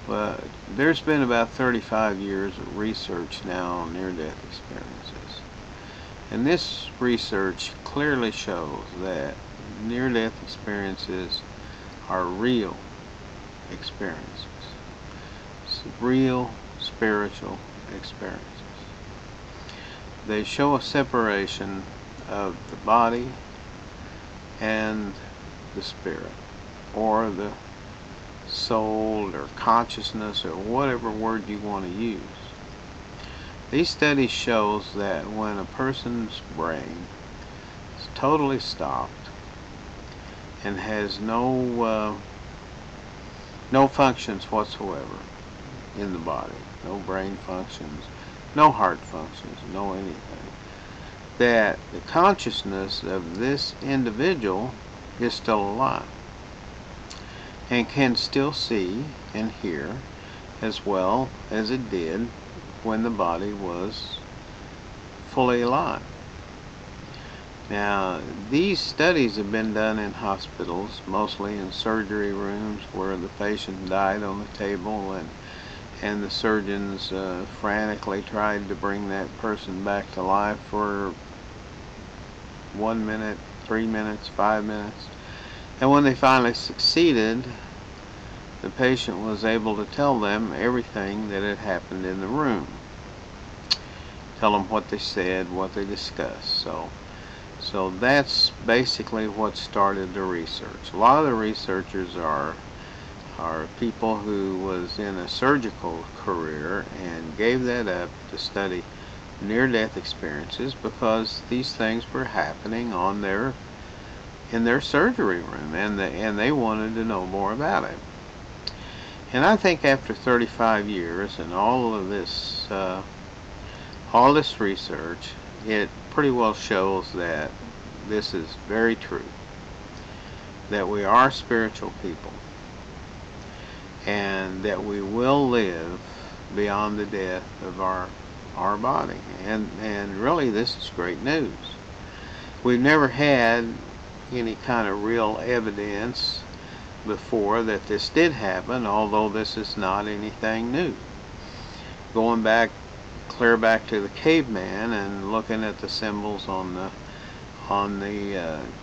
But there's been about 35 years of research now on near-death experiences. And this research clearly shows that near-death experiences are real experiences. Real spiritual experiences. They show a separation of the body and the spirit, or the soul, or consciousness, or whatever word you want to use. These studies shows that when a person's brain is totally stopped and has no functions whatsoever in the body, no brain functions, no heart functions, no anything, that the consciousness of this individual is still alive and can still see and hear as well as it did when the body was fully alive. Now, these studies have been done in hospitals, mostly in surgery rooms where the patient died on the table, and the surgeons frantically tried to bring that person back to life for 1 minute, 3 minutes, 5 minutes. And when they finally succeeded, the patient was able to tell them everything that had happened in the room. Tell them what they said, what they discussed. So that's basically what started the research. A lot of the researchers are people who was in a surgical career and gave that up to study near-death experiences because these things were happening in their surgery room, and they wanted to know more about it. And I think after 35 years and all this research, it pretty well shows that this is very true, that we are spiritual people, and that we will live beyond the death of our body. And really, this is great news. We've never had any kind of real evidence before that this did happen, although this is not anything new. Going back, clear back to the caveman and looking at the symbols on the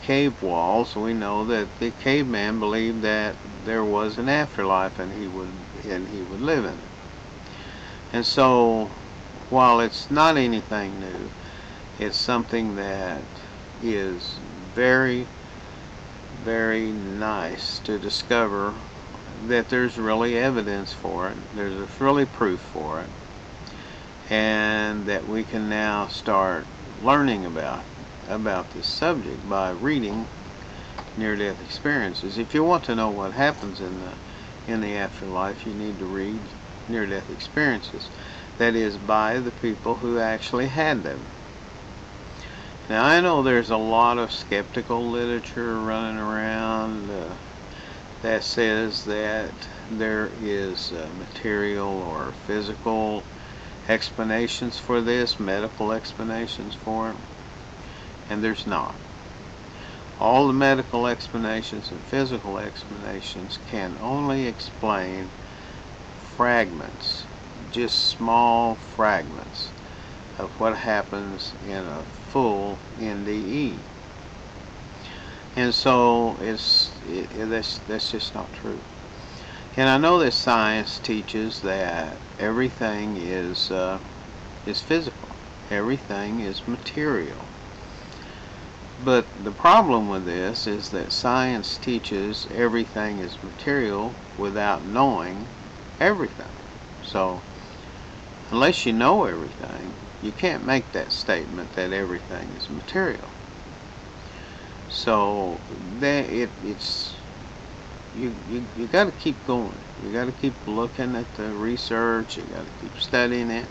cave walls, we know that the caveman believed that there was an afterlife and he would live in it. And so, while it's not anything new, it's something that is very, very nice to discover that there's really evidence for it, there's really proof for it, and that we can now start learning about this subject by reading near-death experiences. If you want to know what happens in the afterlife, you need to read near-death experiences. That is, by the people who actually had them. Now, I know there's a lot of skeptical literature running around that says that there is material or physical explanations for this, medical explanations for it, and there's not. All the medical explanations and physical explanations can only explain fragments, just small fragments of what happens in a full NDE. And so that's just not true. And I know that science teaches that everything is physical, everything is material. But the problem with this is that science teaches everything is material without knowing everything. So, unless you know everything, you can't make that statement that everything is material. So, you got to keep going. You got to keep looking at the research. You got to keep studying it,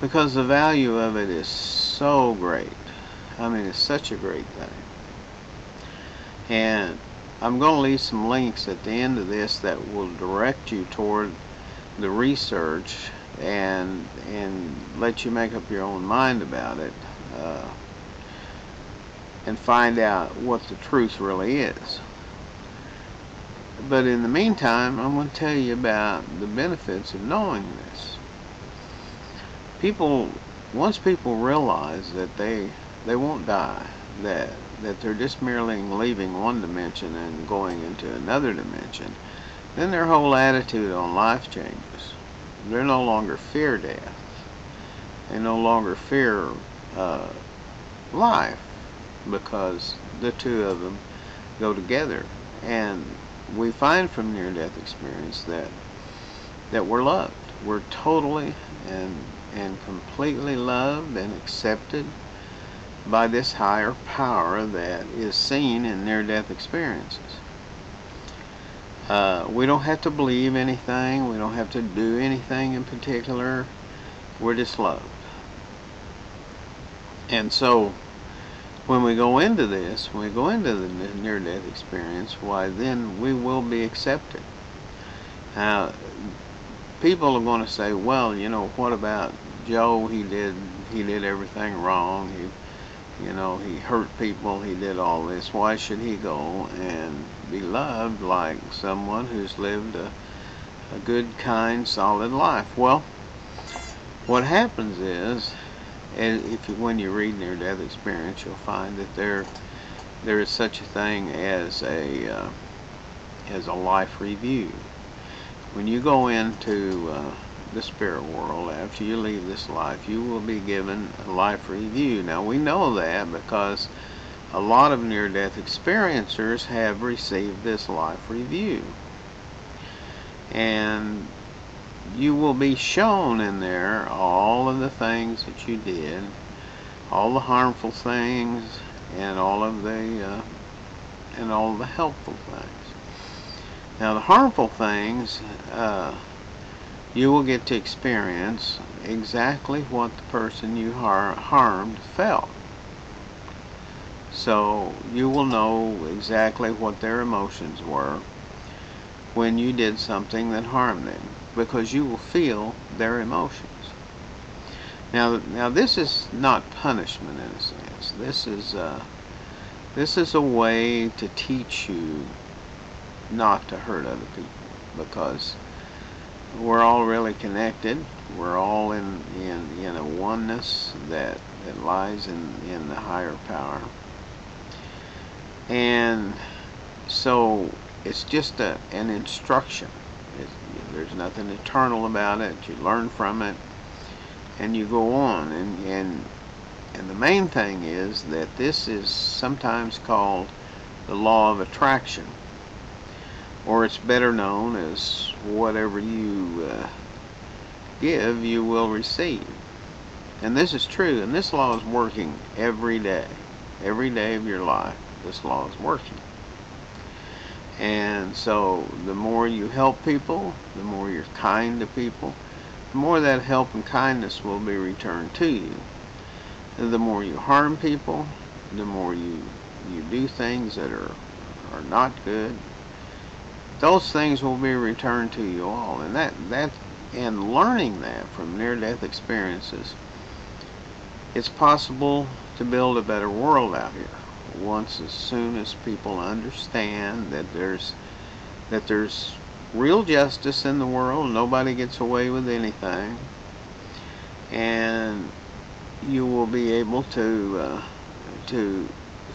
because the value of it is so great. I mean, it's such a great thing. And I'm going to leave some links at the end of this that will direct you toward the research and let you make up your own mind about it, and find out what the truth really is. But in the meantime, I'm going to tell you about the benefits of knowing this. People, once people realize that they won't die, that they're just merely leaving one dimension and going into another dimension, then their whole attitude on life changes. They no longer fear death. They no longer fear uh, life, because the two of them go together. And we find from near-death experience that we're loved. We're totally and completely loved and accepted by this higher power that is seen in near-death experiences. We don't have to believe anything. We don't have to do anything in particular. We're just loved. And so when we go into this, when we go into the near-death experience, why then we will be accepted. Now, people are going to say, well, you know, what about Joe? He did everything wrong. He hurt people. He did all this. Why should he go and be loved like someone who's lived a good, kind, solid life? Well, what happens is, when you read near-death experience, you'll find that there is such a thing as a life review. When you go into the spirit world, after you leave this life, you will be given a life review. Now, we know that because a lot of near-death experiencers have received this life review. And you will be shown in there all of the things that you did, all the harmful things, and all of the helpful things. Now, the harmful things, you will get to experience exactly what the person you harmed felt. So you will know exactly what their emotions were when you did something that harmed them, because you will feel their emotions. Now this is not punishment in a sense. This is a way to teach you not to hurt other people, because we're all really connected. We're all in a oneness that lies in the higher power. And so it's just an instruction. There's nothing eternal about it. You learn from it and you go on. And the main thing is that this is sometimes called the law of attraction, or it's better known as whatever you give, you will receive. And this is true, and this law is working every day. Every day of your life, this law is working. And so the more you help people, the more you're kind to people, the more that help and kindness will be returned to you. And the more you harm people, the more you do things that are not good, those things will be returned to you all. And learning that from near-death experiences, it's possible to build a better world out here. As soon as people understand that there's real justice in the world, nobody gets away with anything, and you will be able to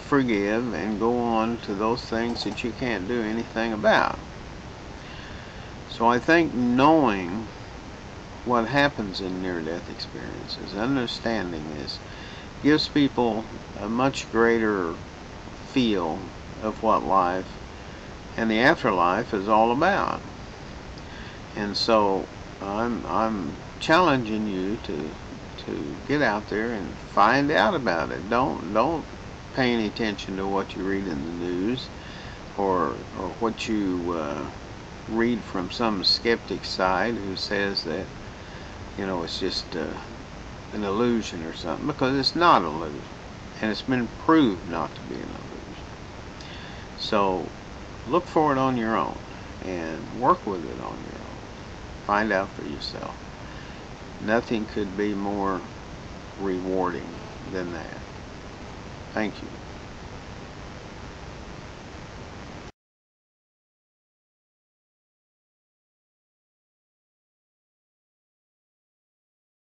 forgive and go on to those things that you can't do anything about. So I think knowing what happens in near-death experiences, understanding this, gives people a much greater feel of what life and the afterlife is all about. And so I'm challenging you to get out there and find out about it. Don't pay any attention to what you read in the news or what you read from some skeptic side who says that, you know, it's just an illusion or something, because it's not an illusion, and it's been proved not to be an illusion. So look for it on your own and work with it on your own. Find out for yourself. Nothing could be more rewarding than that. Thank you.